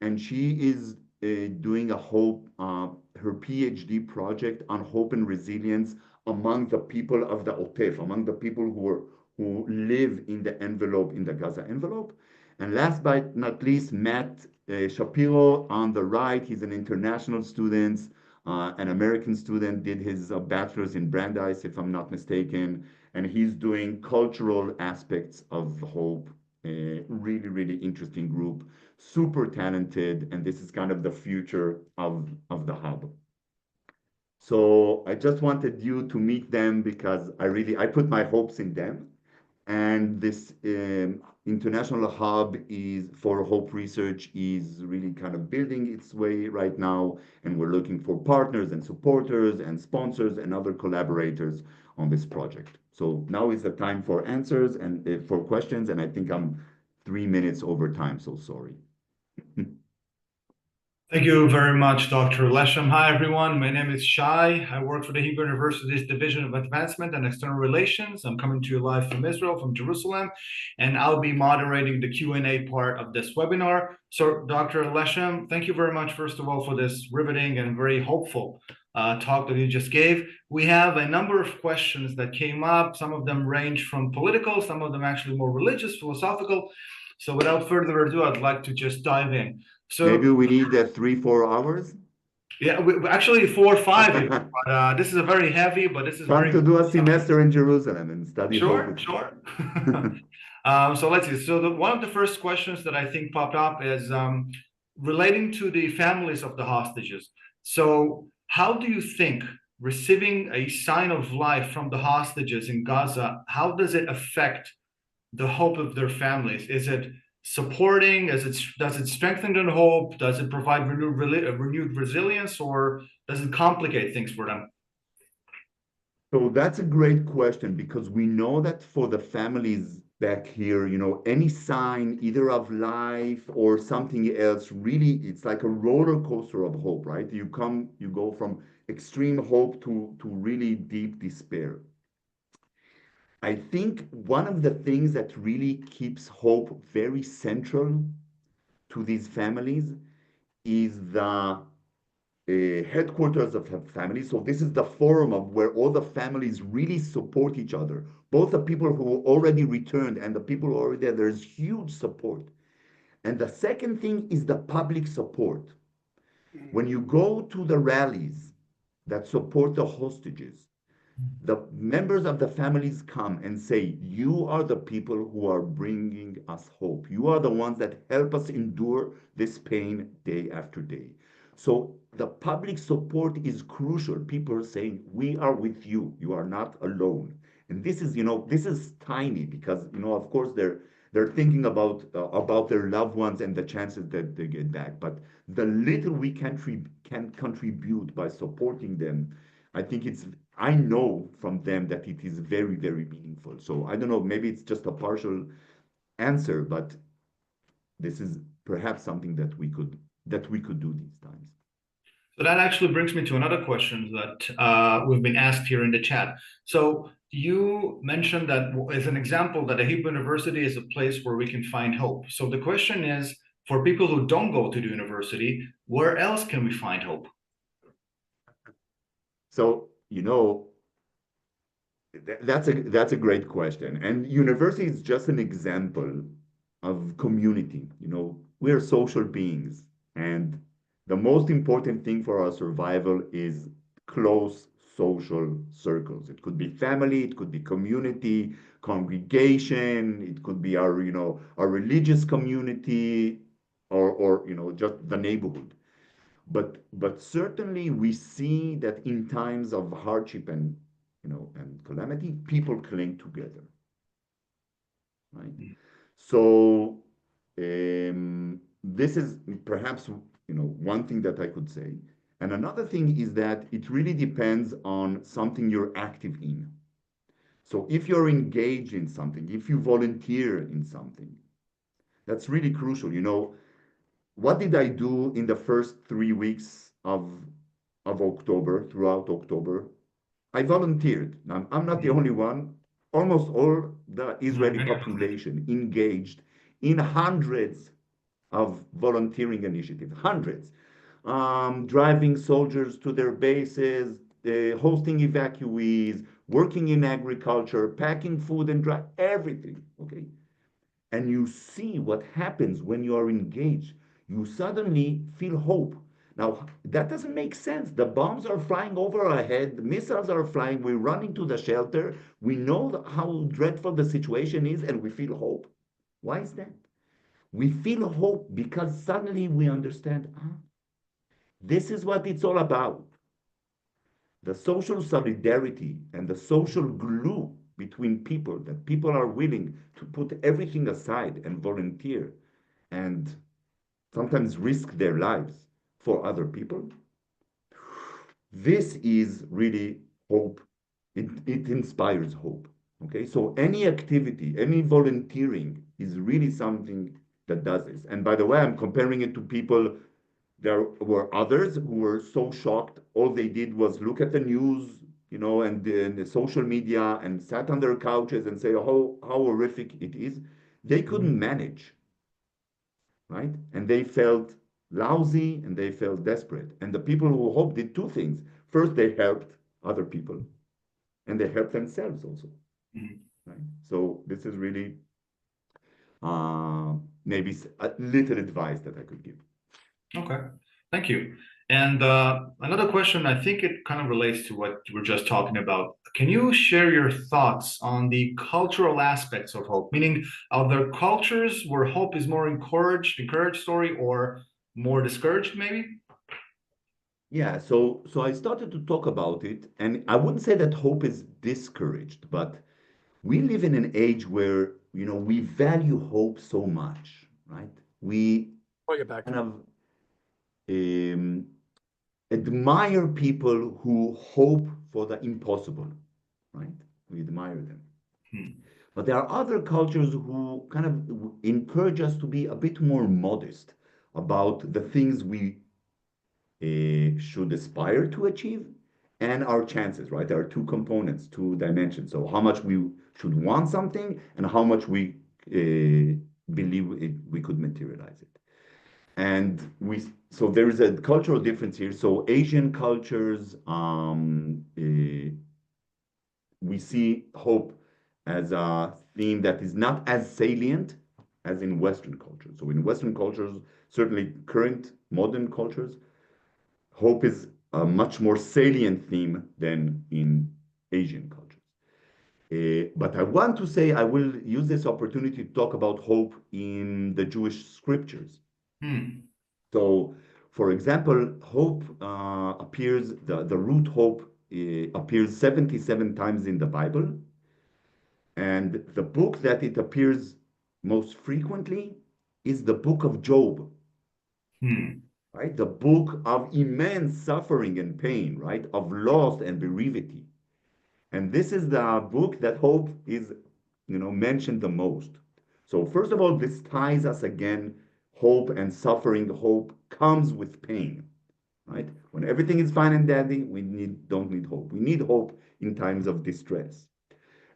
And she is doing her PhD project on hope and resilience among the people of the Otef, among the people who live in the envelope, in the Gaza envelope. And last but not least, Matt Shapiro on the right. He's an international student, an American student, did his bachelor's in Brandeis, if I'm not mistaken, and he's doing cultural aspects of hope. Really, really interesting group, super talented, and this is kind of the future of the hub. So I just wanted you to meet them because I put my hopes in them. And this international hub is for hope research is really kind of building its way right now. And we're looking for partners and supporters and sponsors and other collaborators on this project. So now is the time for answers and for questions. And I think I'm 3 minutes over time, so sorry. Thank you very much, Dr. Leshem. Hi, everyone. My name is Shai. I work for the Hebrew University's Division of Advancement and External Relations. I'm coming to you live from Israel, from Jerusalem, and I'll be moderating the Q&A part of this webinar. So, Dr. Leshem, thank you very much, first of all, for this riveting and very hopeful talk that you just gave. We have a number of questions that came up. Some of them range from political, some of them actually more religious, philosophical. So without further ado, I'd like to just dive in. So maybe we need 3-4 hours. Yeah, actually 4 or 5. But this is a very heavy, but this is Fun very to do a semester in Jerusalem and study hope. Sure. So let's see. So one of the first questions that I think popped up is relating to the families of the hostages. So how do you think receiving a sign of life from the hostages in Gaza, how does it affect the hope of their families? Is it supporting? Does it strengthen their hope? Does it provide renewed resilience, or does it complicate things for them? So that's a great question because we know that for the families back here, any sign either of life or something else, really, it's like a roller coaster of hope, right? You go from extreme hope to really deep despair. I think one of the things that really keeps hope very central to these families is the headquarters of a family. So this is the forum of where all the families really support each other, both the people who already returned and the people who are already there. There's huge support. And the second thing is the public support. When you go to the rallies that support the hostages, the members of the families come and say, you are the people who are bringing us hope. You are the ones that help us endure this pain day after day. So the public support is crucial. People are saying, we are with you. You are not alone. And this is tiny because, of course, they're thinking about their loved ones and the chances that they get back. But the little we can contribute by supporting them, I know from them that it is very, very meaningful. So I don't know, maybe it's just a partial answer, but this is perhaps something that we could do these times. So that actually brings me to another question that we've been asked here in the chat. So you mentioned that as an example that a Hebrew University is a place where we can find hope. So the question is, for people who don't go to the university, where else can we find hope? So, that's a great question. And university is just an example of community. We're social beings, and the most important thing for our survival is close social circles. It could be family, it could be community, congregation, it could be our religious community, or just the neighborhood. But certainly we see that in times of hardship and calamity, people cling together, right? So this is perhaps one thing that I could say. And another thing is that it really depends on something you're active in. So if you're engaged in something, if you volunteer in something, that's really crucial. What did I do in the first 3 weeks of October, throughout October? I volunteered. Now, I'm not the only one. Almost all the Israeli population engaged in hundreds of volunteering initiatives, hundreds. Driving soldiers to their bases, hosting evacuees, working in agriculture, packing food and everything. Okay. And you see what happens when you are engaged. You suddenly feel hope. Now, that doesn't make sense. The bombs are flying over our head, the missiles are flying, we're running to the shelter. We know how dreadful the situation is, and we feel hope. Why is that? We feel hope because suddenly we understand, this is what it's all about. The social solidarity and the social glue between people, that people are willing to put everything aside and volunteer and sometimes risk their lives for other people. This is really hope. It inspires hope. Okay, so any activity, any volunteering is really something that does this. And by the way, I'm comparing it to people. There were others who were so shocked. All they did was look at the news, and the social media and sat on their couches and say how horrific it is. They couldn't manage, right? And they felt lousy and they felt desperate. And the people who hoped did two things. First, they helped other people and they helped themselves also, Mhm. right? So this is really maybe a little advice that I could give. Okay, thank you. And another question, I think it kind of relates to what you were just talking about. Can you share your thoughts on the cultural aspects of hope? Meaning, are there cultures where hope is more encouraged story, or more discouraged, maybe? Yeah, so I started to talk about it, and I wouldn't say that hope is discouraged, but we live in an age where we value hope so much, right? We Oh, you're back. kind of um, admire people who hope for the impossible, right? We admire them. Hmm. But there are other cultures who kind of encourage us to be a bit more modest about the things we should aspire to achieve and our chances, right? There are two components, two dimensions. So how much we should want something and how much we believe we could materialize it. And so there is a cultural difference here. So Asian cultures, we see hope as a theme that is not as salient as in Western cultures. So in Western cultures, certainly current modern cultures, hope is a much more salient theme than in Asian cultures. But I want to say I will use this opportunity to talk about hope in the Jewish scriptures. Hmm. So, for example, hope the root hope appears 77 times in the Bible. And the book that it appears most frequently is the book of Job, Hmm. right? The book of immense suffering and pain, right? Of loss and bereavement. And this is the book that hope is, mentioned the most. So first of all, this ties us again. Hope and suffering, hope comes with pain, right? When everything is fine and dandy, we don't need hope. We need hope in times of distress.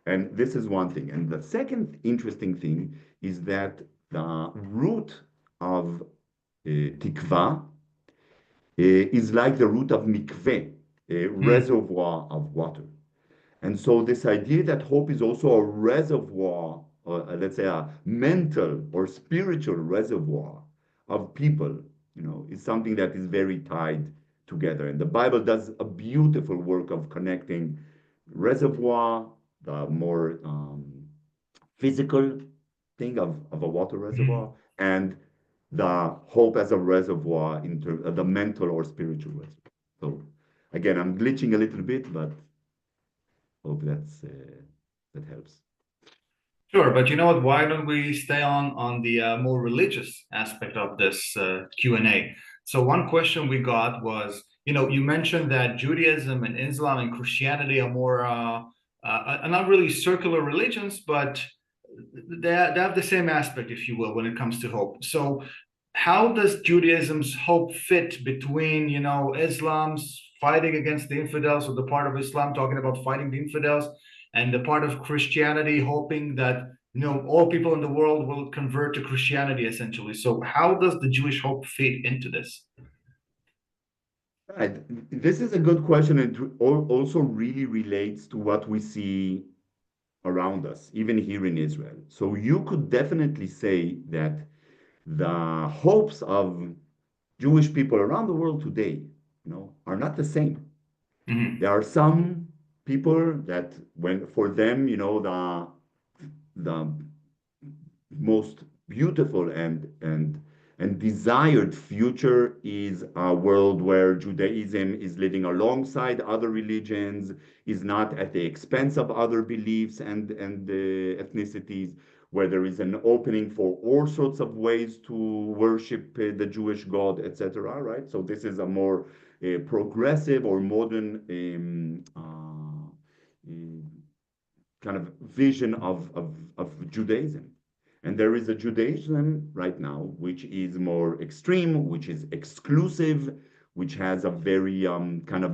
And this is one thing. And the second interesting thing is that the root of tikva is like the root of mikveh, a Mm. reservoir of water. And so this idea that hope is also a reservoir, or let's say a mental or spiritual reservoir of people, is something that is very tied together. And the Bible does a beautiful work of connecting reservoir, the more physical thing of a water reservoir, Mhm. and the hope as a reservoir into the mental or spiritual reservoir. So again, I'm glitching a little bit, but hope that helps. Sure, but you know what? Why don't we stay on the more religious aspect of this Q&A? So one question we got was, you mentioned that Judaism and Islam and Christianity are more not really circular religions, but they have the same aspect, if you will, when it comes to hope. So how does Judaism's hope fit between, Islam's fighting against the infidels, or the part of Islam talking about fighting the infidels, and the part of Christianity hoping that, all people in the world will convert to Christianity, essentially? So how does the Jewish hope fit into this? Right. This is a good question. It also really relates to what we see around us, even here in Israel. So you could definitely say that the hopes of Jewish people around the world today, are not the same. There Mhm. are some people that when for them, the most beautiful and desired future is a world where Judaism is living alongside other religions, is not at the expense of other beliefs and ethnicities, where there is an opening for all sorts of ways to worship the Jewish God, etc. Right? So this is a more progressive or modern kind of vision of Judaism. And there is a Judaism right now which is more extreme, which is exclusive, which has a very kind of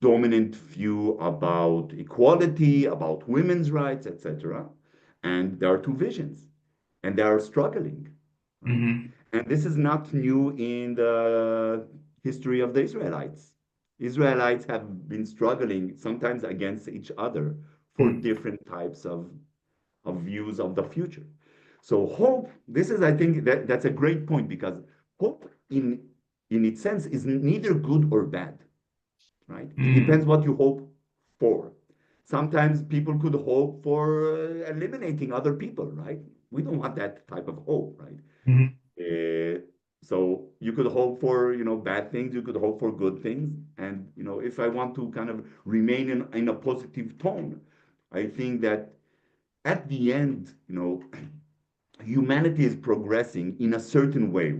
dominant view about equality, about women's rights, etc. And there are two visions, and they are struggling, right? Mhm. And this is not new in the history of the Israelites. Israelites have been struggling sometimes against each other for Mhm. different types of views of the future. So hope, this is, I think that's a great point, because hope in its sense is neither good or bad, right? It depends Mhm. what you hope for. Sometimes people could hope for eliminating other people, right? We don't want that type of hope, right? Mhm. Uh, so you could hope for, bad things, you could hope for good things. And, if I want to kind of remain in a positive tone, I think that at the end, humanity is progressing in a certain way.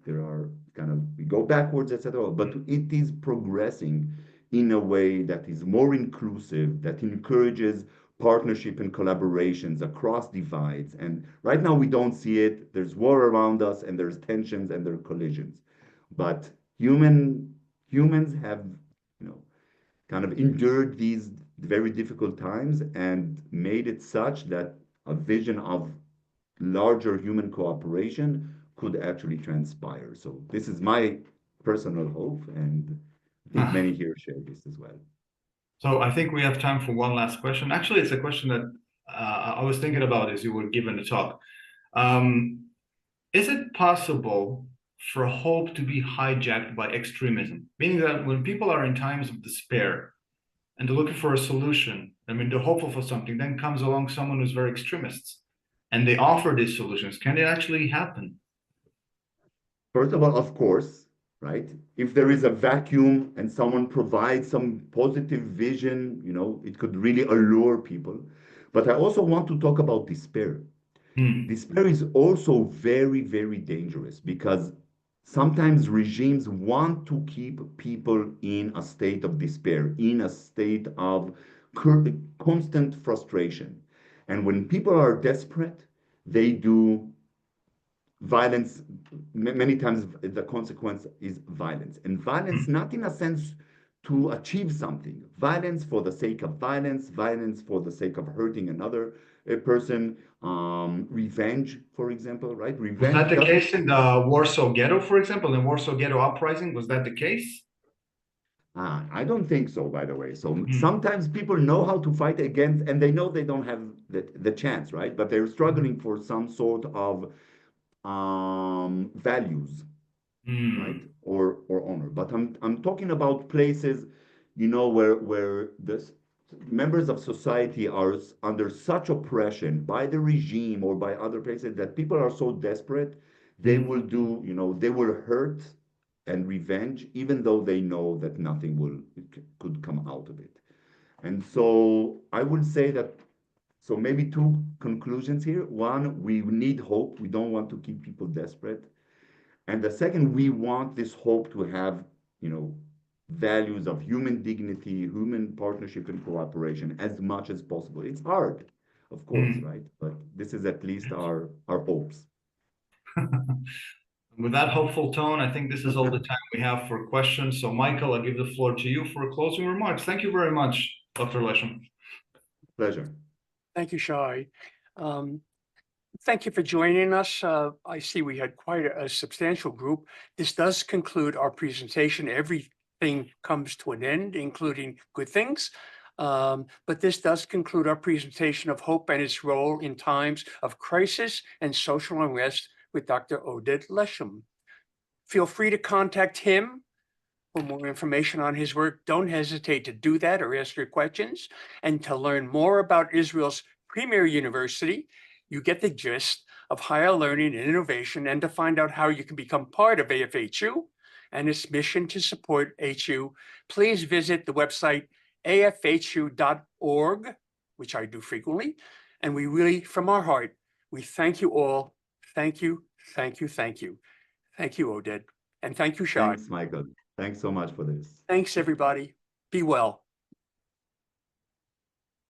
There are kind of, we go backwards, etc. But it is progressing in a way that is more inclusive, that encourages partnership and collaborations across divides. And right now we don't see it. There's war around us, and there's tensions and there are collisions. But humans have, you know, kind of endured these very difficult times and made it such that a vision of larger human cooperation could actually transpire. So this is my personal hope, and I think Ah, many here share this as well. so I think we have time for one last question. Actually, it's a question that I was thinking about as you were giving the talk. Um, is it possible for hope to be hijacked by extremism? Meaning that when people are in times of despair and they're looking for a solution, I mean, they're hopeful for something, then comes along someone who's very extremist and they offer these solutions. Can it actually happen? First of all, of course, right? If there is a vacuum and someone provides some positive vision, it could really allure people. But I also want to talk about despair. Hmm. Despair is also very, very dangerous, because sometimes regimes want to keep people in a state of despair, in a state of constant frustration. And when people are desperate, they do violence. Many times the consequence is violence, and violence not in a sense to achieve something, violence for the sake of violence, violence for the sake of hurting another, a person revenge, for example, right? Was Revenge that the doesn't. case in the Warsaw Ghetto, for example, in Warsaw Ghetto uprising? Was that the case? I don't think so, by the way. So Hmm. sometimes people know how to fight against, and they know they don't have the chance, right? But they're struggling for some sort of values, right? Hmm. Or honor. But I'm talking about places, where the members of society are under such oppression by the regime or by other places that people are so desperate, they will Hmm. do, they will hurt and revenge, even though they know that nothing could come out of it. And so I would say that, so maybe two conclusions here. One, we need hope. We don't want to keep people desperate. And the second, we want this hope to have, you know, values of human dignity, human partnership and cooperation as much as possible. It's hard, of course, Hmm. right? But this is at least our hopes. With that hopeful tone, I think this is all the time we have for questions. So, Michael, I'll give the floor to you for closing remarks. Thank you very much, Dr. Leshem. Pleasure. Thank you, Shai. Thank you for joining us. I see we had quite a substantial group. This does conclude our presentation. Everything comes to an end, including good things. But this does conclude our presentation of hope and its role in times of crisis and social unrest with Dr. Oded Leshem. Feel free to contact him for more information on his work. Don't hesitate to do that or ask your questions. And to learn more about Israel's premier university, you get the gist of higher learning and innovation, and to find out how you can become part of AFHU and its mission to support HU, please visit the website afhu.org, which I do frequently. And we really, from our heart, we thank you all. Thank you, thank you, thank you. Thank you, Oded. And thank you, Shai. Thanks, Michael. Thanks so much for this. Thanks, everybody. Be well.